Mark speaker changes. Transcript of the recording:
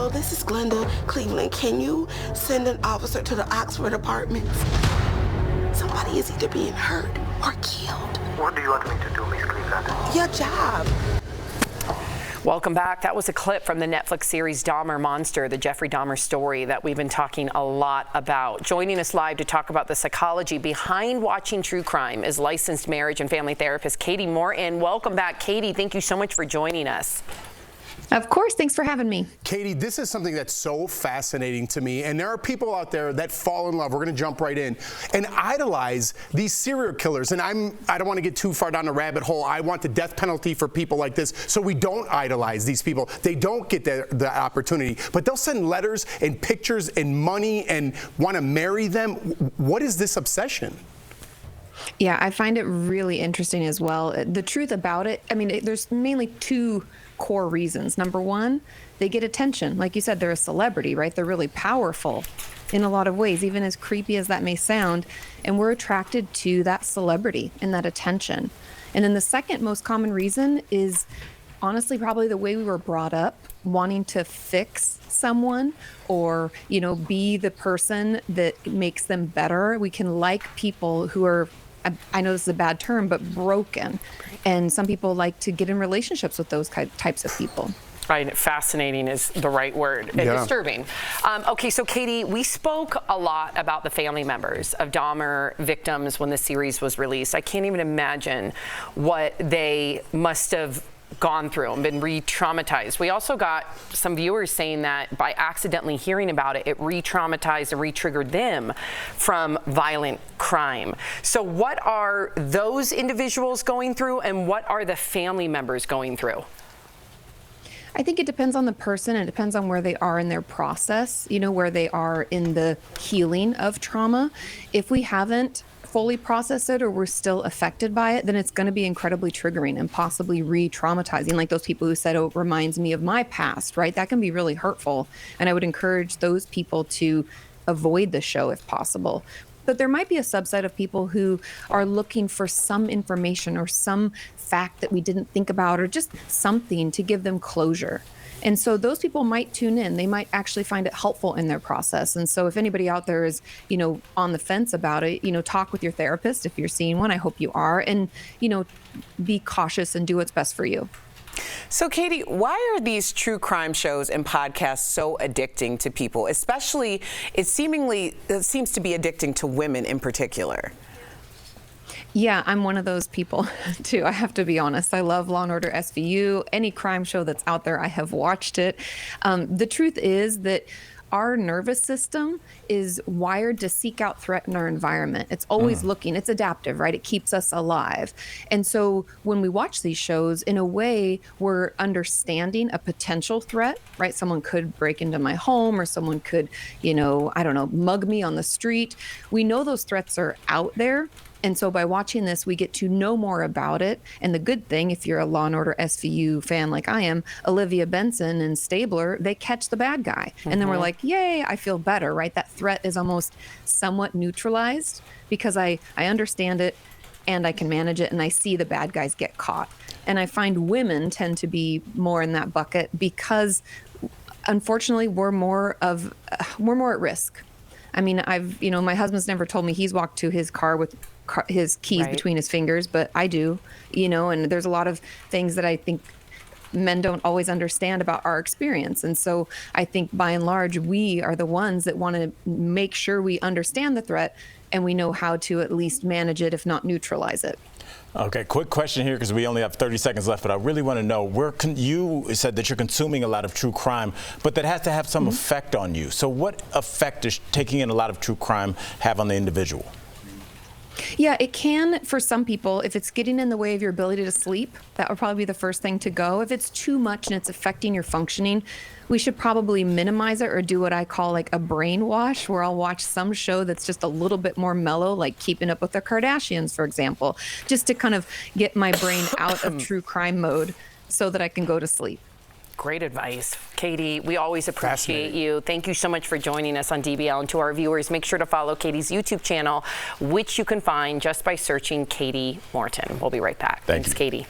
Speaker 1: Hello, this is Glenda Cleveland. Can you send an officer to the Oxford Apartments? Somebody is either being hurt or killed.
Speaker 2: What do you want me to do, Miss Cleveland?
Speaker 1: Your job.
Speaker 3: Welcome back. That was a clip from the Netflix series Dahmer Monster, the Jeffrey Dahmer story that we've been talking a lot about. Joining us live to talk about the psychology behind watching true crime is licensed marriage and family therapist Kati Morton. Welcome back, Kati. Thank you so much for joining us.
Speaker 4: Of course. Thanks for having me.
Speaker 5: Kati, this is something that's so fascinating to me, and there are people out there that fall in love, we're going to jump right in, and idolize these serial killers. And I don't want to get too far down the rabbit hole. I want the death penalty for people like this, so we don't idolize these people. They don't get the opportunity, but they'll send letters and pictures and money and want to marry them. What is this obsession?
Speaker 4: Yeah, I find it really interesting as well. The truth about it, I mean, there's mainly two core reasons. Number one, they get attention. Like you said, they're a celebrity, right? They're really powerful in a lot of ways, even as creepy as that may sound. And we're attracted to that celebrity and that attention. And then the second most common reason is honestly probably the way we were brought up, wanting to fix someone or, you know, be the person that makes them better. We can like people who are, I know this is a bad term, but broken. And some people like to get in relationships with those types of people.
Speaker 3: Right, fascinating is the right word.
Speaker 5: Yeah.
Speaker 3: Disturbing. Okay, so Kati, we spoke a lot about the family members of Dahmer victims when the series was released. I can't even imagine what they must have gone through and been re-traumatized. We also got some viewers saying that by accidentally hearing about it, it re-traumatized and re-triggered them from violent crime. So what are those individuals going through, and what are the family members going through?
Speaker 4: I think it depends on the person. It depends on where they are in their process, you know, where they are in the healing of trauma. If we haven't fully processed it or we're still affected by it, then it's going to be incredibly triggering and possibly re-traumatizing, like those people who said, oh, it reminds me of my past, right? That can be really hurtful. And I would encourage those people to avoid the show if possible. But there might be a subset of people who are looking for some information or some fact that we didn't think about, or just something to give them closure. And so those people might tune in. They might actually find it helpful in their process. And so if anybody out there is, you know, on the fence about it, you know, talk with your therapist if you're seeing one. I hope you are. And, you know, be cautious and do what's best for you.
Speaker 6: So, Kati, why are these true crime shows and podcasts so addicting to people? Especially, it seems to be addicting to women in particular.
Speaker 4: Yeah, I'm one of those people too. I have to be honest. I love Law & Order SVU. Any crime show that's out there, I have watched it. The truth is that our nervous system is wired to seek out threat in our environment. It's always looking. It's adaptive, right? It keeps us alive. And so when we watch these shows, in a way, we're understanding a potential threat, right? Someone could break into my home, or someone could, you know, I don't know, mug me on the street. We know those threats are out there. And so by watching this, we get to know more about it. And the good thing, if you're a Law & Order SVU fan like I am, Olivia Benson and Stabler, they catch the bad guy. And then we're like, yay, I feel better, right? That threat is almost somewhat neutralized because I understand it and I can manage it, and I see the bad guys get caught. And I find women tend to be more in that bucket because, unfortunately, we're more at risk. I mean, you know, my husband's never told me he's walked to his car with his keys between his fingers, but I do, you know, and there's a lot of things that I think men don't always understand about our experience. And so I think by and large, we are the ones that want to make sure we understand the threat and we know how to at least manage it, if not neutralize it.
Speaker 7: Okay, quick question here because we only have 30 seconds left, but I really want to know, you said that you're consuming a lot of true crime, but that has to have some effect on you. So what effect does taking in a lot of true crime have on the individual?
Speaker 4: Yeah, it can for some people. If it's getting in the way of your ability to sleep, that would probably be the first thing to go. If it's too much and it's affecting your functioning, we should probably minimize it or do what I call like a brainwash, where I'll watch some show that's just a little bit more mellow, like Keeping Up with the Kardashians, for example, just to kind of get my brain out of true crime mode so that I can go to sleep.
Speaker 3: Great advice. Kati, we always appreciate you. Thank you so much for joining us on DBL. And to our viewers, make sure to follow Kati's YouTube channel, which you can find just by searching Kati Morton. We'll be right back. Thanks, Kati.